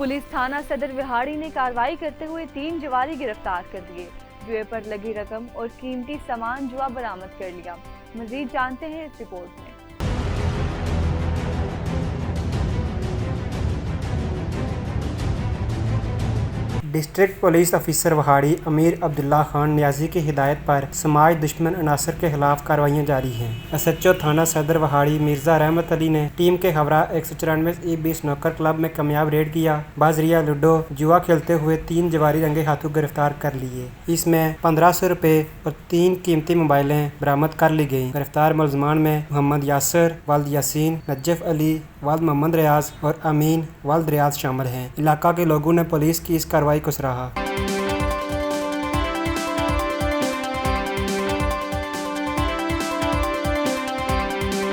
Police थाना सदर विहाड़ी ने कार्रवाई करते हुए 3 जवारी गिरफ्तार कर लिए। जुए पर लगी रकम और कीमती सामान जुआ बरामद कर लिया। मजीद जानते हैं इस रिपोर्ट में। डिस्ट्रिक्ट पुलिस ऑफिसर वहाड़ी अमीर अब्दुल्ला खान नियाजी की हिदायत पर समाज दुश्मन अनासर के खिलाफ कार्रवाइयाँ जारी हैं। SHO थाना सदर वहाड़ी मिर्जा रहमत अली ने टीम के हमरा 194E20 स्नूकर क्लब में कामयाब रेड किया। बाजरिया लूडो जुआ खेलते हुए 3 जवारी रंगे हाथों गिरफ्तार कर लिए। इसमें 1500 रुपये और 3 कीमती मोबाइलें बरामद कर ली गयी। गिरफ्तार मुलजमान में मोहम्मद यासर वाल्द यासीन, नजफ अली वाल्द मोहम्मद रियाज और अमीन वाल्द रियाज शामिल हैं। इलाका के लोगों ने पुलिस की इस कार्रवाई को सराहा।